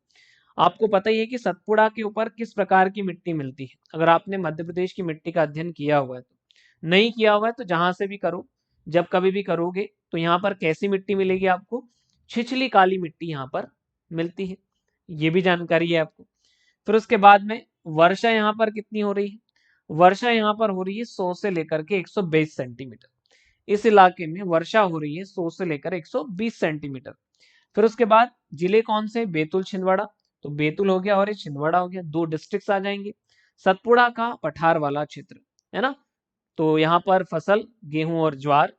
[SPEAKER 1] आपको पता ही है कि सतपुड़ा के ऊपर किस प्रकार की मिट्टी मिलती है। अगर आपने मध्य प्रदेश की मिट्टी का अध्ययन किया हुआ है, तो नहीं किया हुआ है तो जहां से भी करो, जब कभी भी करोगे तो यहाँ पर कैसी मिट्टी मिलेगी आपको? छिछली काली मिट्टी यहाँ पर मिलती है, ये भी जानकारी है आपको। फिर उसके बाद में वर्षा यहाँ पर कितनी हो रही है? वर्षा यहाँ पर हो रही है 100 से लेकर के 120 सेंटीमीटर। इस इलाके में वर्षा हो रही है 100 से लेकर 120 सेंटीमीटर। फिर उसके बाद जिले कौन से? बैतूल छिंदवाड़ा। तो बैतूल हो गया और ये छिंदवाड़ा हो गया, दो डिस्ट्रिक्ट्स आ जाएंगे। सतपुड़ा का पठार वाला क्षेत्र है ना, तो यहाँ पर फसल गेहूं और ज्वार,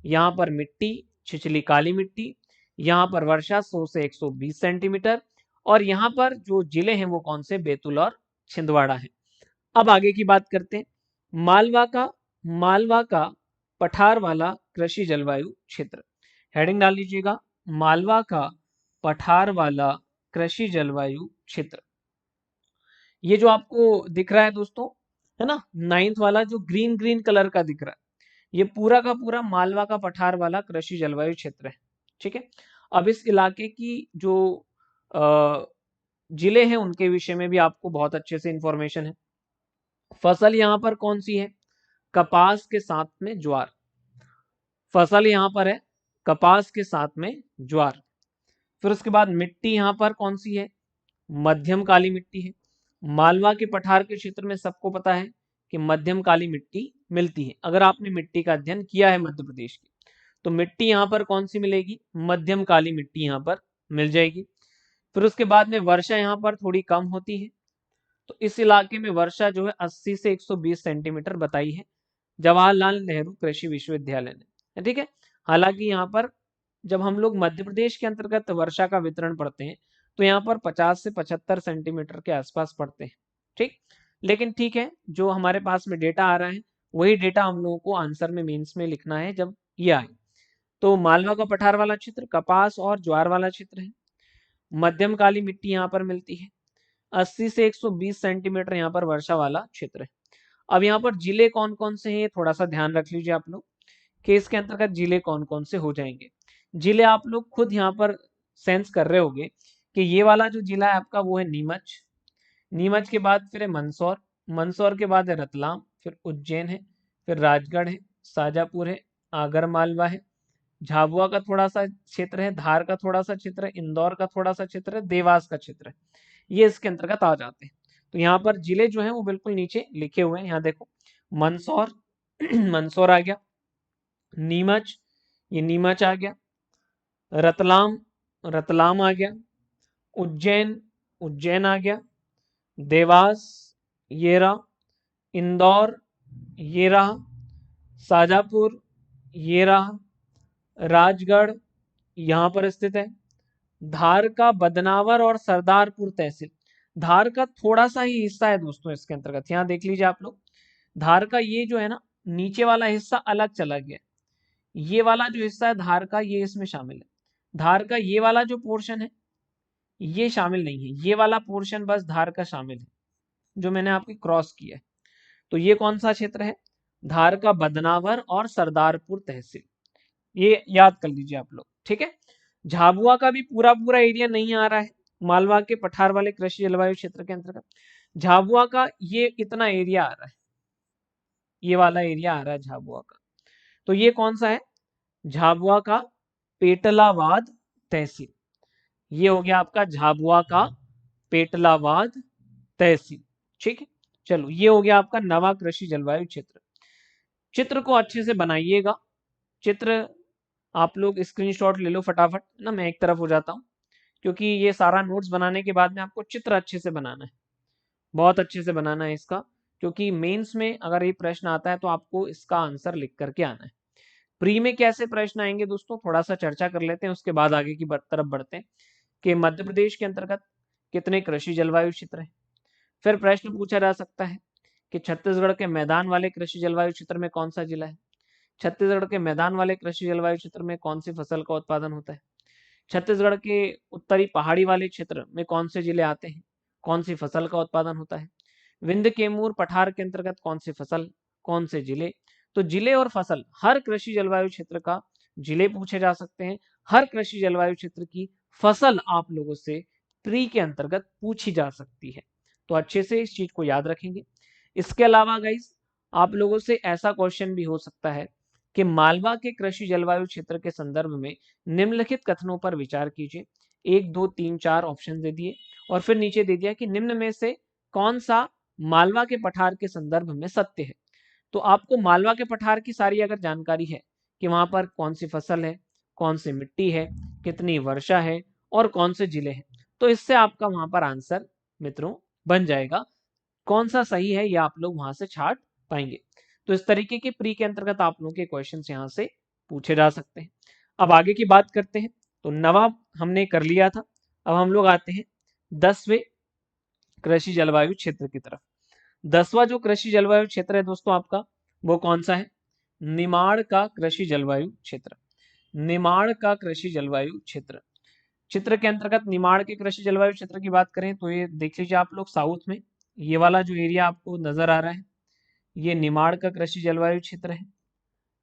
[SPEAKER 1] यहाँ पर मिट्टी छिछली काली मिट्टी, यहाँ पर वर्षा 100 से 120 सेंटीमीटर, और यहाँ पर जो जिले हैं वो कौन से? बैतूल और छिंदवाड़ा है। अब आगे की बात करते हैं। मालवा का पठार वाला कृषि जलवायु क्षेत्र। हेडिंग डाल लीजिएगा, मालवा का पठार वाला कृषि जलवायु क्षेत्र। ये जो आपको दिख रहा है दोस्तों, है ना, 9th वाला जो ग्रीन ग्रीन कलर का दिख रहा है, ये पूरा का पूरा मालवा का पठार वाला कृषि जलवायु क्षेत्र है। ठीक है, अब इस इलाके की जो जिले हैं उनके विषय में भी आपको बहुत अच्छे से इंफॉर्मेशन है। फसल यहाँ पर कौन सी है? कपास के साथ में ज्वार। फसल यहाँ पर है कपास के साथ में ज्वार। फिर उसके बाद मिट्टी यहाँ पर कौन सी है? मध्यम काली मिट्टी है। मालवा के पठार के क्षेत्र में सबको पता है कि मध्यम काली मिट्टी मिलती है। अगर आपने मिट्टी का अध्ययन किया है मध्य प्रदेश की, तो मिट्टी यहाँ पर कौन सी मिलेगी? मध्यम काली मिट्टी यहाँ पर मिल जाएगी। फिर उसके बाद में वर्षा यहाँ पर थोड़ी कम होती है, तो इस इलाके में वर्षा जो है 80 से 120 सेंटीमीटर बताई है जवाहरलाल नेहरू कृषि विश्वविद्यालय ने। ठीक है, हालांकि यहाँ पर जब हम लोग मध्य प्रदेश के अंतर्गत वर्षा का वितरण पढ़ते हैं तो यहाँ पर 50 से 75 सेंटीमीटर के आसपास पड़ते हैं। ठीक, लेकिन ठीक है, जो हमारे पास में डेटा आ रहा है वही डेटा हम लोगों को आंसर में मेंस में लिखना है जब ये आए। तो मालवा का पठार वाला क्षेत्र कपास और ज्वार वाला क्षेत्र है। मध्यम काली मिट्टी यहाँ पर मिलती है। 80 से 120 सेंटीमीटर यहाँ पर वर्षा वाला क्षेत्र है। अब यहाँ पर जिले कौन कौन से हैं थोड़ा सा ध्यान रख लीजिए आप लोग कि इसके अंतर्गत जिले कौन कौन से हो जाएंगे। जिले आप लोग खुद यहाँ पर सेंस कर रहे होंगे कि ये वाला जो जिला है आपका वो है नीमच। नीमच के बाद फिर है मंदसौर, मंदसौर के बाद है रतलाम, फिर उज्जैन है, फिर राजगढ़ है, शाजापुर है, आगर मालवा है, झाबुआ का थोड़ा सा क्षेत्र है, धार का थोड़ा सा क्षेत्र है, इंदौर का थोड़ा सा क्षेत्र है, देवास का क्षेत्र है, ये इसके अंतर्गत आ जाते हैं। तो यहाँ पर जिले जो हैं वो बिल्कुल नीचे लिखे हुए हैं। यहाँ देखो, मंदसौर मंदसौर आ गया, नीमच ये नीमच आ गया, रतलाम रतलाम आ गया, उज्जैन उज्जैन आ गया, देवास ये रहा, इंदौर ये रहा, शाजापुर ये रहा, राजगढ़ यहाँ पर स्थित है, धार का बदनावर और सरदारपुर तहसील। धार का थोड़ा सा ही हिस्सा है दोस्तों इसके अंतर्गत, यहाँ देख लीजिए आप लोग। धार का ये जो है ना नीचे वाला हिस्सा अलग चला गया, ये वाला जो हिस्सा है धार का ये इसमें शामिल है। धार का ये वाला जो पोर्शन है ये शामिल नहीं है, ये वाला पोर्शन बस धार का शामिल है जो मैंने आपकी क्रॉस किया है। तो ये कौन सा क्षेत्र है? धार का बदनावर और सरदारपुर तहसील, ये याद कर लीजिए आप लोग। ठीक है, झाबुआ का भी पूरा पूरा एरिया नहीं आ रहा है मालवा के पठार वाले कृषि जलवायु क्षेत्र के अंतर्गत। झाबुआ का ये इतना एरिया आ रहा है, ये वाला एरिया आ रहा है झाबुआ का। तो ये कौन सा है? झाबुआ का पेटलावाद तहसील, ये हो गया आपका झाबुआ का पेटलावाद तहसील। ठीक है, चलो ये हो गया आपका नवा कृषि जलवायु क्षेत्र। चित्र को अच्छे से बनाइएगा चित्र आप लोग स्क्रीनशॉट ले लो फटाफट ना, मैं एक तरफ हो जाता हूँ, क्योंकि ये सारा नोट्स बनाने के बाद में आपको चित्र अच्छे से बनाना है, बहुत अच्छे से बनाना है इसका, क्योंकि मेंस में अगर ये प्रश्न आता है तो आपको इसका आंसर लिख करके आना है। प्री में कैसे प्रश्न आएंगे दोस्तों, थोड़ा सा चर्चा कर लेते हैं, उसके बाद आगे की तरफ बढ़ते हैं कि मध्य प्रदेश के अंतर्गत कितने कृषि जलवायु क्षेत्र हैं। फिर प्रश्न पूछा जा सकता है कि छत्तीसगढ़ के मैदान वाले कृषि जलवायु क्षेत्र में कौन सा जिला है, छत्तीसगढ़ के मैदान वाले कृषि जलवायु क्षेत्र में कौन सी फसल का उत्पादन होता है, छत्तीसगढ़ के उत्तरी पहाड़ी वाले क्षेत्र में कौन से जिले आते हैं, कौन सी फसल का उत्पादन होता है, विंध्य केमूर पठार के अंतर्गत कौन सी फसल, कौन से जिले। तो जिले और फसल हर कृषि जलवायु क्षेत्र का जिले पूछे जा सकते हैं, हर कृषि जलवायु क्षेत्र की फसल आप लोगों से प्री के अंतर्गत पूछी जा सकती है। तो अच्छे से इस चीज को याद रखेंगे। इसके अलावा गाइस आप लोगों से ऐसा क्वेश्चन भी हो सकता है कि मालवा के कृषि जलवायु क्षेत्र के संदर्भ में निम्नलिखित कथनों पर विचार कीजिए। 1 2 3 4 ऑप्शन दे दिए और फिर नीचे दे दिया कि निम्न में से कौन सा मालवा के पठार के संदर्भ में सत्य है। तो आपको मालवा के पठार की सारी अगर जानकारी है कि वहां पर कौन सी फसल है, कौन सी मिट्टी है, कितनी वर्षा है और कौन से जिले हैं, तो इससे आपका वहां पर आंसर मित्रों बन जाएगा। कौन सा सही है ये आप लोग वहां से छाट पाएंगे। तो इस तरीके के प्री के अंतर्गत आप लोगों के क्वेश्चन यहाँ से पूछे जा सकते हैं। अब आगे की बात करते हैं। तो नवाब हमने कर लिया था, अब हम लोग आते हैं 10वें कृषि जलवायु क्षेत्र की तरफ। 10वां जो कृषि जलवायु क्षेत्र है दोस्तों आपका, वो कौन सा है, निमाड़ का कृषि जलवायु क्षेत्र। निमाड़ का कृषि जलवायु क्षेत्र, चित्र के अंतर्गत निमाड़ के कृषि जलवायु क्षेत्र की बात करें तो ये देख लीजिए आप लोग, साउथ में ये वाला जो एरिया आपको नजर आ रहा है ये निमाड़ का कृषि जलवायु क्षेत्र है,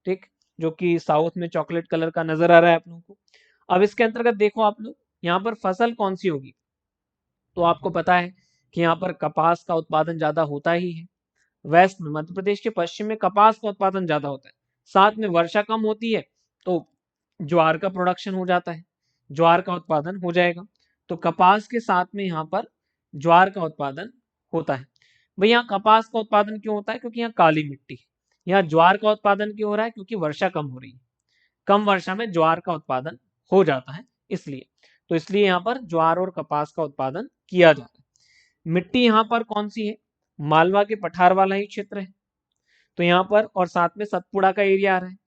[SPEAKER 1] ठीक, जो कि साउथ में चॉकलेट कलर का नजर आ रहा है आप लोगों को। अब इसके अंतर्गत देखो आप लोग, यहाँ पर फसल कौन सी होगी, तो आपको पता है कि यहाँ पर कपास का उत्पादन ज्यादा होता ही है। वेस्ट में मध्य प्रदेश के पश्चिम में कपास का उत्पादन ज्यादा होता है, साथ में वर्षा कम होती है तो ज्वार का प्रोडक्शन हो जाता है, ज्वार का उत्पादन हो जाएगा। तो कपास के साथ में यहाँ पर ज्वार का उत्पादन होता है। भाई यहाँ कपास का उत्पादन क्यों होता है, क्योंकि यहाँ काली मिट्टी है। यहाँ ज्वार का उत्पादन क्यों हो रहा है, क्योंकि वर्षा कम हो रही है, कम वर्षा में ज्वार का उत्पादन हो जाता है इसलिए। तो इसलिए यहाँ पर ज्वार और कपास का उत्पादन किया जाता है। मिट्टी यहाँ पर कौन सी है, मालवा के पठार वाला ही क्षेत्र है, तो यहाँ पर और साथ में सतपुड़ा का एरिया आ रहा है।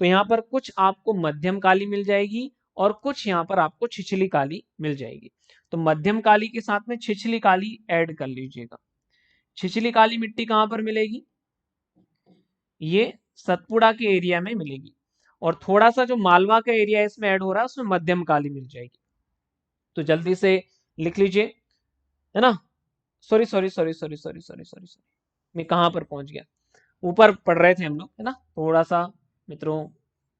[SPEAKER 1] तो यहाँ पर कुछ आपको मध्यम काली मिल जाएगी और कुछ यहाँ पर आपको छिछली काली मिल जाएगी। तो मध्यम काली के साथ में छिछली काली ऐड कर लीजिएगा। छिछली काली मिट्टी कहाँ पर मिलेगी, ये सतपुड़ा के एरिया में मिलेगी, और थोड़ा सा जो मालवा का एरिया इसमें ऐड हो रहा है उसमें मध्यम काली मिल जाएगी। तो जल्दी से लिख लीजिए, है ना। Sorry sorry sorry sorry sorry sorry sorry sorry, मैं कहाँ पर पहुंच गया, ऊपर पढ़ रहे थे हम लोग, है ना, थोड़ा सा मित्रों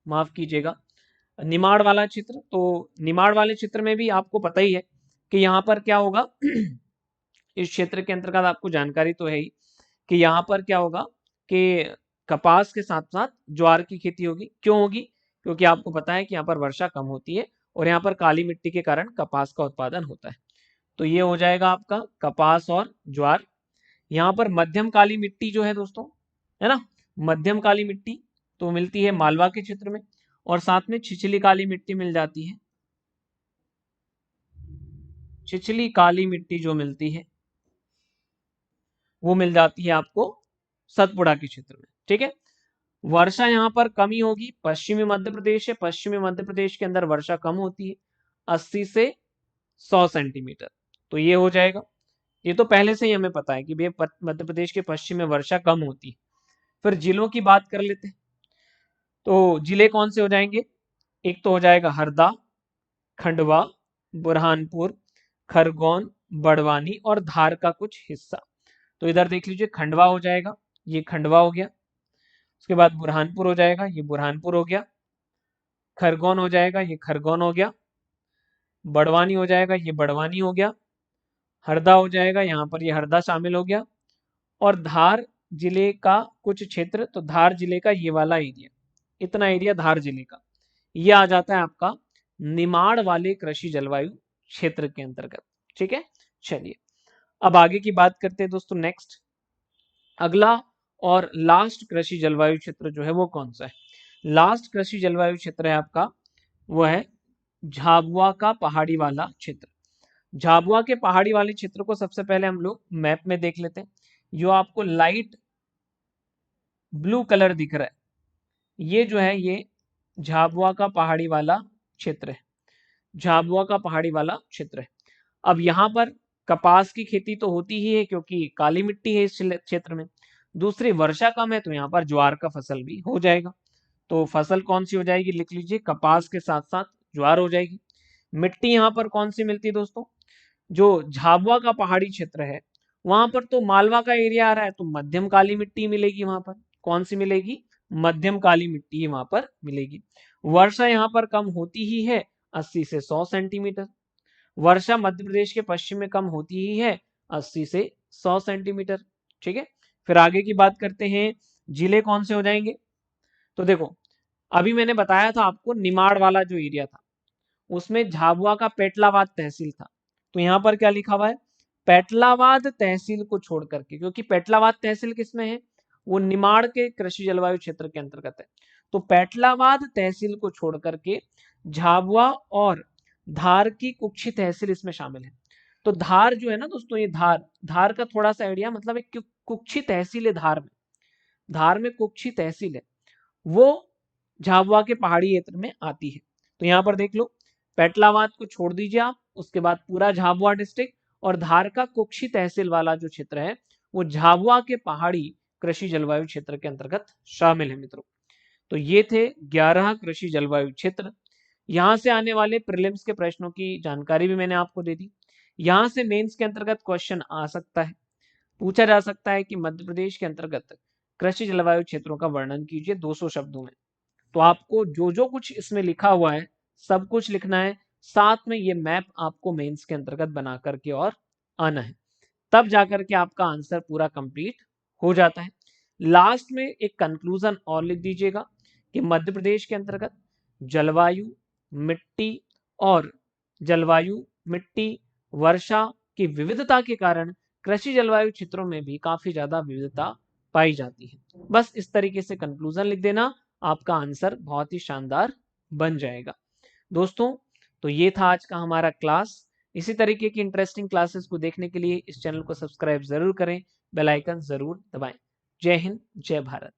[SPEAKER 1] माफ कीजिएगा। निमाड़ वाला चित्र, तो निमाड़ वाले चित्र में भी आपको पता ही है कि यहाँ पर क्या होगा इस क्षेत्र के अंतर्गत आपको जानकारी तो है ही कि यहाँ पर क्या होगा कि कपास के साथ साथ ज्वार की खेती होगी। क्यों होगी, क्योंकि आपको पता है कि यहाँ पर वर्षा कम होती है और यहाँ पर काली मिट्टी के कारण कपास का उत्पादन होता है। तो ये हो जाएगा आपका कपास और ज्वार। यहाँ पर मध्यम काली मिट्टी जो है दोस्तों, है ना, मध्यम काली मिट्टी तो मिलती है मालवा के क्षेत्र में, और साथ में छिछली काली मिट्टी मिल जाती है। छिछली काली मिट्टी जो मिलती है वो मिल जाती है आपको सतपुड़ा के क्षेत्र में, ठीक है। वर्षा यहाँ पर कमी होगी, पश्चिमी मध्य प्रदेश है, पश्चिमी मध्य प्रदेश के अंदर वर्षा कम होती है 80 से 100 सेंटीमीटर। तो ये हो जाएगा, ये तो पहले से ही हमें पता है कि भैया मध्य प्रदेश के पश्चिम में वर्षा कम होती है। फिर जिलों की बात कर लेते हैं, तो जिले कौन से हो जाएंगे, एक तो हो जाएगा हरदा, खंडवा, बुरहानपुर, खरगोन, बड़वानी और धार का कुछ हिस्सा। तो इधर देख लीजिए खंडवा हो जाएगा, ये खंडवा हो गया, उसके बाद बुरहानपुर हो जाएगा, ये बुरहानपुर हो गया, खरगोन हो जाएगा, ये खरगोन हो गया, बड़वानी हो जाएगा, ये बड़वानी हो गया, हरदा हो जाएगा, यहाँ पर ये हरदा शामिल हो गया, और धार जिले का कुछ क्षेत्र, तो धार जिले का ये वाला एरिया, इतना एरिया धार जिले का, ये आ जाता है आपका निमाड़ वाले कृषि जलवायु क्षेत्र के अंतर्गत, ठीक है। चलिए अब आगे की बात करते हैं दोस्तों। नेक्स्ट अगला और लास्ट कृषि जलवायु क्षेत्र जो है वो कौन सा है, लास्ट कृषि जलवायु क्षेत्र है आपका, वो है झाबुआ का पहाड़ी वाला क्षेत्र। झाबुआ के पहाड़ी वाले क्षेत्र को सबसे पहले हम लोग मैप में देख लेते हैं। जो आपको लाइट ब्लू कलर दिख रहा है, ये जो है ये झाबुआ का पहाड़ी वाला क्षेत्र है। झाबुआ का पहाड़ी वाला क्षेत्र है। अब यहाँ पर कपास की खेती तो होती ही है क्योंकि काली मिट्टी है इस क्षेत्र में। दूसरी वर्षा कम है तो यहाँ पर ज्वार का फसल भी हो जाएगा। तो फसल कौन सी हो जाएगी, लिख लीजिए, कपास के साथ साथ ज्वार हो जाएगी। मिट्टी यहाँ पर कौन सी मिलती है दोस्तों, जो झाबुआ का पहाड़ी क्षेत्र है वहां पर तो मालवा का एरिया आ रहा है, तो मध्यम काली मिट्टी मिलेगी वहां पर। कौन सी मिलेगी, मध्यम काली मिट्टी वहां पर मिलेगी। वर्षा यहाँ पर कम होती ही है 80 से 100 सेंटीमीटर। वर्षा मध्य प्रदेश के पश्चिम में कम होती ही है 80 से 100 सेंटीमीटर। ठीक है, फिर आगे की बात करते हैं, जिले कौन से हो जाएंगे। तो देखो, अभी मैंने बताया था आपको निमाड़ वाला जो एरिया था उसमें झाबुआ का पेटलावाद तहसील था। तो यहाँ पर क्या लिखा हुआ है, पेटलावाद तहसील को छोड़ करके, क्योंकि पेटलावाद तहसील किसमें है, वो निमाड़ के कृषि जलवायु क्षेत्र के अंतर्गत है। तो पेटलावाद तहसील को छोड़ करके झाबुआ और धार की कुक्षी तहसील इसमें शामिल है। तो धार जो है ना दोस्तों, ये धार, धार का थोड़ा सा आइडिया, मतलब एक कुक्षी तहसील है धार में। धार में कुक्षी तहसील है, वो झाबुआ के पहाड़ी क्षेत्र में आती है। तो यहाँ पर देख लो, पेटलावाद को छोड़ दीजिए आप, उसके बाद पूरा झाबुआ डिस्ट्रिक्ट और धार का कुक्षी तहसील वाला जो क्षेत्र है वो झाबुआ के पहाड़ी कृषि जलवायु क्षेत्र के अंतर्गत शामिल है मित्रों। तो ये थे 11 कृषि जलवायु क्षेत्र। यहाँ से आने वाले प्रीलिम्स के प्रश्नों की जानकारी भी मैंने आपको दे दी। यहाँ से मेंस के अंतर्गत क्वेश्चन आ सकता है, पूछा जा सकता है कि मध्य प्रदेश के अंतर्गत कृषि जलवायु क्षेत्रों का वर्णन कीजिए 200 शब्दों में। तो आपको जो जो कुछ इसमें लिखा हुआ है सब कुछ लिखना है, साथ में ये मैप आपको मेंस के अंतर्गत बना करके और आना है, तब जाकर के आपका आंसर पूरा कंप्लीट हो जाता है। लास्ट में एक कंक्लूजन और लिख दीजिएगा कि मध्य प्रदेश के अंतर्गत जलवायु, मिट्टी और जलवायु, मिट्टी, वर्षा की विविधता के कारण कृषि जलवायु क्षेत्रों में भी काफी ज्यादा विविधता पाई जाती है। बस इस तरीके से कंक्लूजन लिख देना, आपका आंसर बहुत ही शानदार बन जाएगा। दोस्तों, तो ये था आज का हमारा क्लास। इसी तरीके की इंटरेस्टिंग क्लासेस को देखने के लिए इस चैनल को सब्सक्राइब जरूर करें, बेल आइकन जरूर दबाएं। जय हिंद, जय भारत।